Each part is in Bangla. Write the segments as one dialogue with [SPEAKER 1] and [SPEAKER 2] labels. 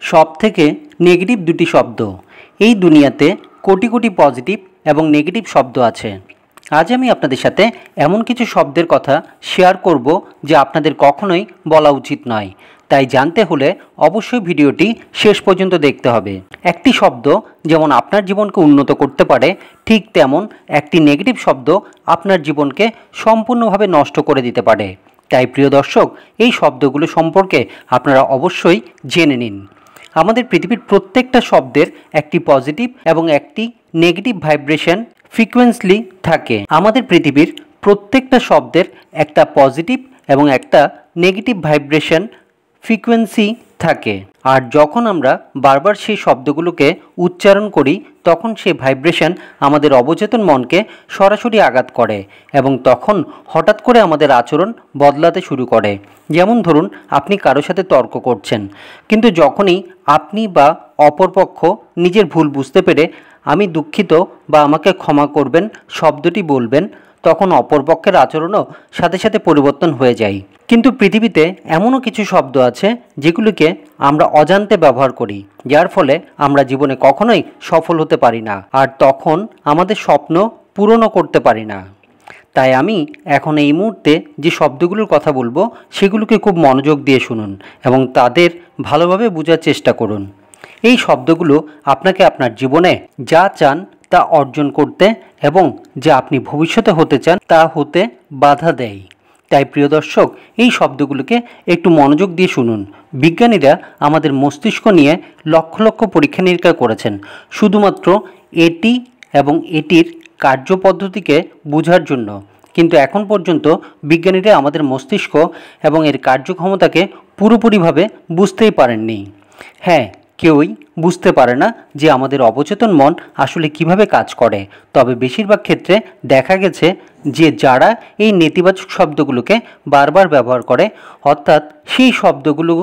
[SPEAKER 1] সবথেকে নেগেটিভ দুটি শব্দ। এই দুনিয়াতে কোটি কোটি পজিটিভ এবং নেগেটিভ শব্দ আছে। আজ আমি আপনাদের সাথে এমন কিছু শব্দের কথা শেয়ার করব যা আপনাদের কখনোই বলা উচিত নয়। তাই জানতে হলে অবশ্যই ভিডিওটি শেষ পর্যন্ত দেখতে হবে। একটি শব্দ যেমন আপনার জীবনকে উন্নত করতে পারে, ঠিক তেমন একটি নেগেটিভ শব্দ আপনার জীবনকে সম্পূর্ণভাবে নষ্ট করে দিতে পারে। তাই প্রিয় দর্শক, এই শব্দগুলো সম্পর্কে আপনারা অবশ্যই জেনে নিন। আমাদের পৃথিবীর প্রত্যেকটা শব্দের একটি পজিটিভ এবং একটি নেগেটিভ ভাইব্রেশন ফ্রিকোয়েন্সি থাকে। আমাদের পৃথিবীর প্রত্যেকটা শব্দের একটা পজিটিভ এবং একটা নেগেটিভ ভাইব্রেশন ফ্রিকোয়েন্সি থাকে। আর যখন আমরা বারবার সেই শব্দগুলোকে উচ্চারণ করি, তখন সেই ভাইব্রেশন আমাদের অবচেতন মনকে সরাসরি আঘাত করে এবং তখন হঠাৎ করে আমাদের আচরণ বদলাতে শুরু করে। যেমন ধরুন, আপনি কারো সাথে তর্ক করছেন, কিন্তু যখনই আপনি বা অপরপক্ষ নিজের ভুল বুঝতে পেরে আমি দুঃখিত বা আমাকে ক্ষমা করবেন শব্দটি বলবেন, তখন অপরপক্ষের আচরণও সাথে সাথে পরিবর্তন হয়ে যায়। কিন্তু পৃথিবীতে এমনও কিছু শব্দ আছে যেগুলিকে আমরা অজান্তে ব্যবহার করি, যার ফলে আমরা জীবনে কখনোই সফল হতে পারি না, আর তখন আমাদের স্বপ্ন পূরণও করতে পারি না। তাই আমি এখন এই মুহূর্তে যে শব্দগুলোর কথা বলবো সেগুলোকে খুব মনোযোগ দিয়ে শুনুন এবং তাদের ভালোভাবে বোঝার চেষ্টা করুন। এই শব্দগুলো আপনাকে আপনার জীবনে যা চান তা অর্জন করতে এবং যা আপনি ভবিষ্যতে হতে চান তা হতে বাধা দেয়। তাই প্রিয় দর্শক, এই শব্দগুলোকে একটু মনোযোগ দিয়ে শুনুন। বিজ্ঞানীরা আমাদের মস্তিষ্ক নিয়ে লক্ষ লক্ষ পরীক্ষা নিরীক্ষা করেছেন শুধুমাত্র এটি এবং এটির কার্যপদ্ধতিকে বোঝার জন্য, কিন্তু এখন পর্যন্ত বিজ্ঞানীরা আমাদের মস্তিষ্ক এবং এর কার্যক্ষমতাকে পুরোপুরিভাবে বুঝতেই পারেননি। হ্যাঁ, কেউই বুঝতে পারে না যে আমাদের অবচেতন মন আসলে কিভাবে কাজ করে। তবে বেশিরভাগ ক্ষেত্রে দেখা গেছে যে যারা এই নেতিবাচক শব্দগুলোকে বারবার ব্যবহার করে, অর্থাৎ সেই শব্দগুলো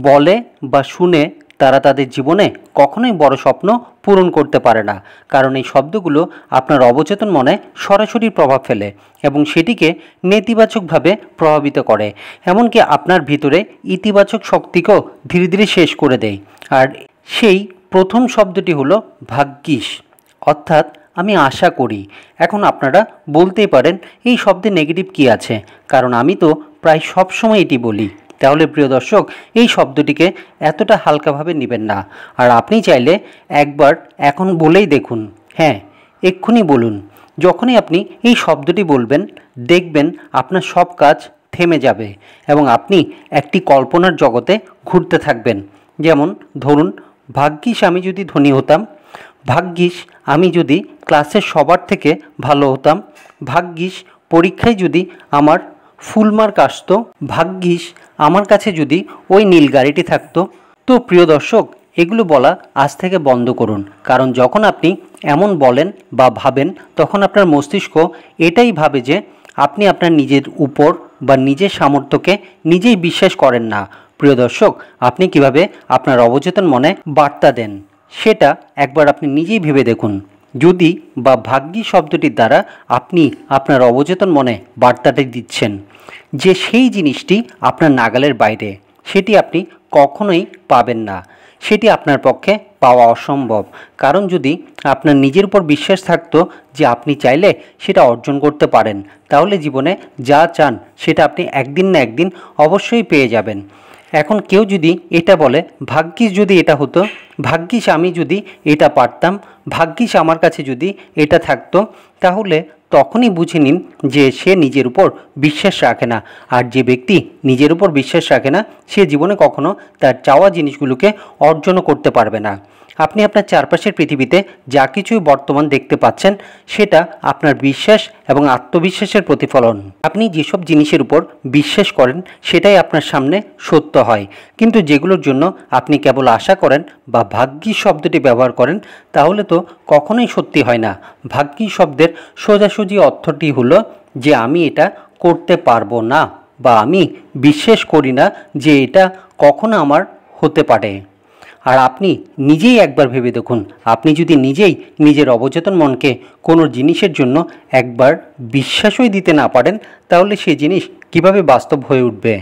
[SPEAKER 1] বলে বা শুনে, তারা তাদের জীবনে কখনোই বড় স্বপ্ন পূরণ করতে পারে না। কারণ এই শব্দগুলো আপনার অবচেতন মনে সরাসরি প্রভাব ফেলে এবং সেটিকে নেতিবাচকভাবে প্রভাবিত করে, এমনকি আপনার ভিতরে ইতিবাচক শক্তিকেও ধীরে ধীরে শেষ করে দেয়। আর সেই প্রথম শব্দটি হলো ভাগ্যিস, অর্থাৎ আমি আশা করি। এখন আপনারা বলতেই পারেন এই শব্দে নেগেটিভ কী আছে, কারণ আমি তো প্রায় সব সময় এটি বলি। তাহলে প্রিয় দর্শক, এই শব্দটিকে এতটা হালকাভাবে নেবেন না। আর আপনি চাইলে একবার এখন বলেই দেখুন, হ্যাঁ এক্ষুনি বলুন। যখনই আপনি এই শব্দটি বলবেন, দেখবেন আপনার সব কাজ থেমে যাবে এবং আপনি একটি কল্পনার জগতে ঘুরতে থাকবেন। যেমন ধরুন, ভাগ্যিস আমি যদি ধনী হতাম, ভাগ্যিস আমি যদি ক্লাসের সবার থেকে ভালো হতাম, ভাগ্যিস পরীক্ষায় যদি আমার ফুল মার্ক আসতো, ভাগ্যিস আমার কাছে যদি ওই নীল গাড়িটি থাকতো। তো প্রিয় দর্শক, এগুলো বলা আজ থেকে বন্ধ করুন, কারণ যখন আপনি এমন বলেন বা ভাবেন, তখন আপনার মস্তিষ্ক এটাই ভাবে যে আপনি আপনার নিজের উপর বা নিজের সামর্থ্যকে নিজেই বিশ্বাস করেন না। প্রিয় দর্শক, আপনি কিভাবে আপনার অবচেতন মনে বার্তা দেন সেটা একবার আপনি নিজেই ভেবে দেখুন। যদি বা ভাগ্যিস শব্দটির দ্বারা আপনি আপনার অবচেতন মনে বার্তাটি দিচ্ছেন যে সেই জিনিসটি আপনার নাগালের বাইরে, সেটি আপনি কখনোই পাবেন না, সেটি আপনার পক্ষে পাওয়া অসম্ভব। কারণ যদি আপনার নিজের উপর বিশ্বাস থাকতো যে আপনি চাইলে সেটা অর্জন করতে পারেন, তাহলে জীবনে যা চান সেটা আপনি একদিন না একদিন অবশ্যই পেয়ে যাবেন। এখন কেউ যদি এটা বলে, ভাগ্যিস যদি এটা হতো, ভাগ্যিস আমি যদি এটা পারতাম, ভাগ্যিস আমার কাছে যদি এটা থাকতো, তাহলে তখনই বুঝে নিন যে সে নিজের উপর বিশ্বাস রাখে না। আর যে ব্যক্তি নিজের উপর বিশ্বাস রাখে না, সে জীবনে কখনো তার চাওয়া জিনিসগুলোকে অর্জনও করতে পারবে না। আপনি আপনার চারপাশের পৃথিবীতে যা কিছুই বর্তমান দেখতে পাচ্ছেন, সেটা আপনার বিশ্বাস এবং আত্মবিশ্বাসের প্রতিফলন। আপনি যেসব জিনিসের উপর বিশ্বাস করেন সেটাই আপনার সামনে সত্য হয়, কিন্তু যেগুলোর জন্য আপনি কেবল আশা করেন বা ভাগ্যিস শব্দটি ব্যবহার করেন, তাহলে তো কখনোই সত্যি হয় না। ভাগ্যিস শব্দের সোজাসুজি অর্থটি হলো যে আমি এটা করতে পারবো না বা আমি বিশ্বাস করি না যে এটা কখনো আমার হতে পারে। আর আপনি নিজেই একবার ভেবে দেখুন, আপনি যদি নিজেই নিজের অবচেতন মনকে কোনো জিনিসের জন্য একবার বিশ্বাসই দিতে না পারেন, তাহলে সেই জিনিস কিভাবে বাস্তব হয়ে উঠবে।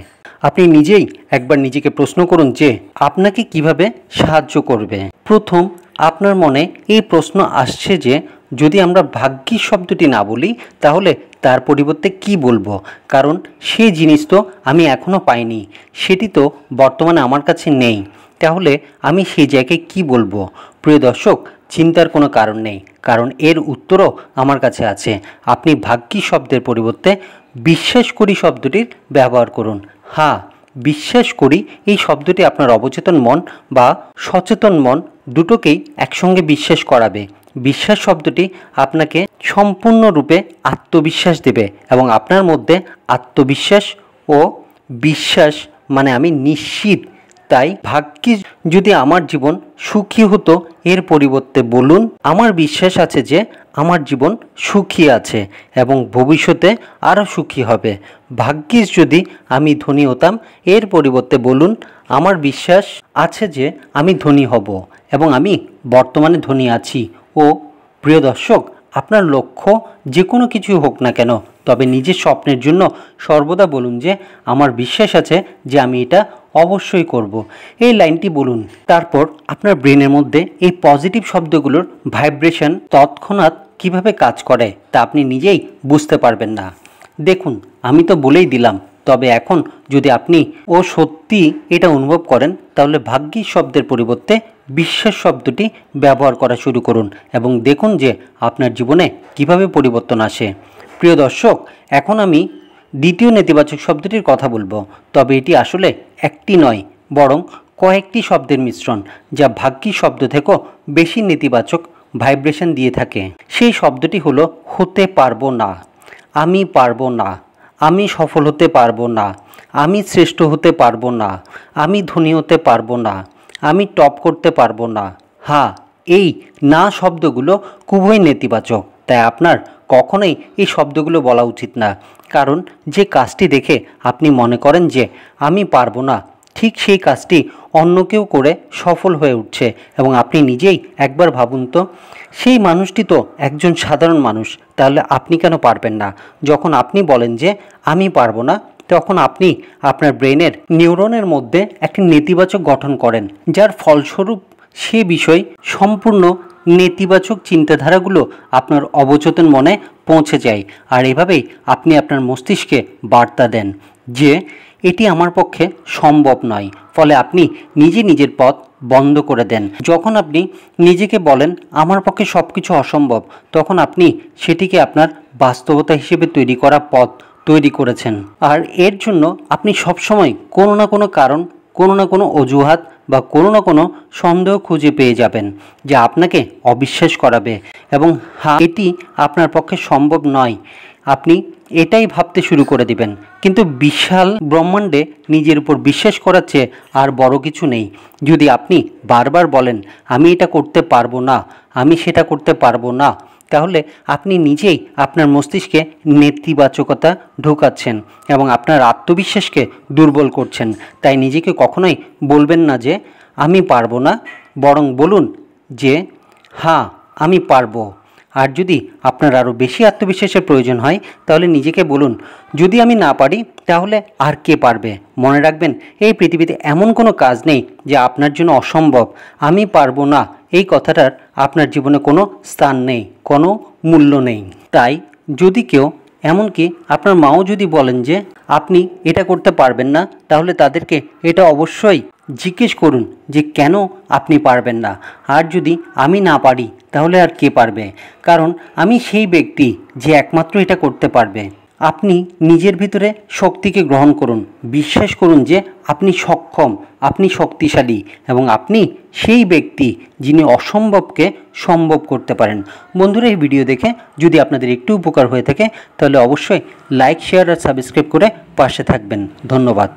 [SPEAKER 1] আপনি নিজেই একবার নিজেকে প্রশ্ন করুন যে আপনাকে কিভাবে সাহায্য করবে। প্রথম আপনার মনে এই প্রশ্ন আসছে যে যদি আমরা ভাগ্যিস শব্দটি না বলি তাহলে তার পরিবর্তে কি বলবো, কারণ সেই জিনিস তো আমি এখনও পাইনি, সেটি তো বর্তমানে আমার কাছে নেই, তাহলে আমি সেই জায়গায় কি বলবো। প্রিয় দর্শক, চিন্তার কোনো কারণ নেই, কারণ এর উত্তরও আমার কাছে আছে। আপনি ভাগ্যিস শব্দের পরিবর্তে বিশ্বাস করি শব্দটির ব্যবহার করুন। হ্যাঁ, বিশ্বাস করি এই শব্দটি আপনার অবচেতন মন বা সচেতন মন দুটোকেই একসঙ্গে বিশ্বাস করাবে। বিশ্বাস শব্দটি আপনাকে সম্পূর্ণরূপে আত্মবিশ্বাস দেবে এবং আপনার মধ্যে আত্মবিশ্বাস ও বিশ্বাস মানে আমি নিশ্চিত। তাই ভাগ্যিস যদি আমার জীবন সুখী হতো এর পরিবর্তে বলুন আমার বিশ্বাস আছে যে আমার জীবন সুখী আছে এবং ভবিষ্যতে আরও সুখী হবে। ভাগ্যিস যদি আমি ধনী হতাম এর পরিবর্তে বলুন আমার বিশ্বাস আছে যে আমি ধনী হব এবং আমি বর্তমানে ধনী আছি। ও প্রিয় দর্শক, আপনার লক্ষ্য যে কোনো কিছু হোক না কেন, তবে নিজের স্বপ্নের জন্য সর্বদা বলুন যে আমার বিশ্বাস আছে যে আমি এটা অবশ্যই করব। এই লাইনটি বলুন, তারপর আপনার ব্রেনের মধ্যে এই পজিটিভ শব্দগুলোর ভাইব্রেশন তৎক্ষণাৎ কিভাবে কাজ করে তা আপনি নিজেই বুঝতে পারবেন না। দেখুন, আমি তো বলেই দিলাম, তবে এখন যদি আপনি সত্যি এটা অনুভব করেন তাহলে ভাগ্যিস শব্দের পরিবর্তে বিশ্বাস শব্দটি ব্যবহার করা শুরু করুন এবং দেখুন যে আপনার জীবনে কিভাবে পরিবর্তন আসে। প্রিয় দর্শক, এখন আমি দ্বিতীয় নেতিবাচক শব্দটির কথা বলবো, তবে এটি আসলে একটি নয় বরং কয়েকটি শব্দের মিশ্রণ, যা ভাগ্যিস শব্দ থেকেও বেশি নেতিবাচক ভাইব্রেশন দিয়ে থাকে। সেই শব্দটি হলো হতে পারবো না, আমি পারবো না, আমি সফল হতে পারবো না, আমি শ্রেষ্ঠ হতে পারবো না, আমি ধনী হতে পারবো না, আমি টপ করতে পারবো না। হ্যাঁ, এই না শব্দগুলো খুবই নেতিবাচক, তাই আপনার কখনোই এই শব্দগুলো বলা উচিত না। কারণ যে কাজটি দেখে আপনি মনে করেন যে আমি পারবো না, ঠিক সেই কাজটি অন্য কেউ করে সফল হয়ে উঠছে এবং আপনি নিজেই একবার ভাবুন তো, সেই মানুষটি তো একজন সাধারণ মানুষ, তাহলে আপনি কেন পারবেন না? যখন আপনি বলেন যে আমি পারবো না, তখন আপনি আপনার ব্রেনের নিউরনের মধ্যে একটি নেতিবাচক গঠন করেন, যার ফলস্বরূপ সে বিষয় সম্পূর্ণ নেতিবাচক চিন্তাধারাগুলো আপনার অবচেতন মনে পৌঁছে যায়। আর এভাবেই আপনি আপনার মস্তিষ্কে বার্তা দেন যে এটি আমার পক্ষে সম্ভব নয়, ফলে আপনি নিজের পথ বন্ধ করে দেন। যখন আপনি নিজেকে বলেন আমার পক্ষে সব কিছু অসম্ভব, তখন আপনি সেটিকে আপনার বাস্তবতা হিসেবে তৈরি করা পথ তৈরি করেছেন। আর এর জন্য আপনি সবসময় কোনো না কোনো কারণ, কোনো না কোনো অজুহাত বা কোনো না কোনো সন্দেহ খুঁজে পেয়ে যাবেন যা আপনাকে অবিশ্বাস করাবে এবং হ্যাঁ, এটি আপনার পক্ষে সম্ভব নয়। আপনি এটাই ভাবতে শুরু করে দিবেন। কিন্তু বিশাল ব্রহ্মাণ্ডে নিজের উপর বিশ্বাস করার চেয়ে আর বড় কিছু নেই। যদি আপনি বারবার বলেন আমি এটা করতে পারবো না, আমি সেটা করতে পারবো না, তাহলে আপনি নিজেই আপনার মস্তিষ্কে নেতিবাচকতা ঢোকাচ্ছেন এবং আপনার আত্মবিশ্বাসকে দুর্বল করছেন। তাই নিজেকে কখনোই বলবেন না যে আমি পারবো না, বরং বলুন যে হ্যাঁ আমি পারবো। আর যদি আপনার আরও বেশি আত্মবিশ্বাসের প্রয়োজন হয় তাহলে নিজেকে বলুন যদি আমি না পারি তাহলে আর কে পারবে। মনে রাখবেন, এই পৃথিবীতে এমন কোনো কাজ নেই যা আপনার জন্য অসম্ভব। আমি পারবো না এই কথাটার আপনার জীবনে কোনো স্থান নেই, কোনো মূল্য নেই। তাই যদি কেউ, এমনকি আপনার মাও যদি বলেন যে আপনি এটা করতে পারবেন না, তাহলে তাদেরকে এটা অবশ্যই জিজ্ঞেস করুন যে কেন আপনি পারবেন না। আর যদি আমি না পারি তাহলে আর কে পারবে, কারণ আমি সেই ব্যক্তি যে একমাত্র এটা করতে পারবে। আপনি নিজের ভিতরে শক্তিকে গ্রহণ করুন, বিশ্বাস করুন যে আপনি সক্ষম, আপনি শক্তিশালী এবং আপনি সেই ব্যক্তি যিনি অসম্ভবকে সম্ভব করতে পারেন। বন্ধুরা, এই ভিডিও দেখে যদি আপনাদের একটু উপকার হয়ে থাকে তাহলে অবশ্যই লাইক, শেয়ার আর সাবস্ক্রাইব করে পাশে থাকবেন। ধন্যবাদ।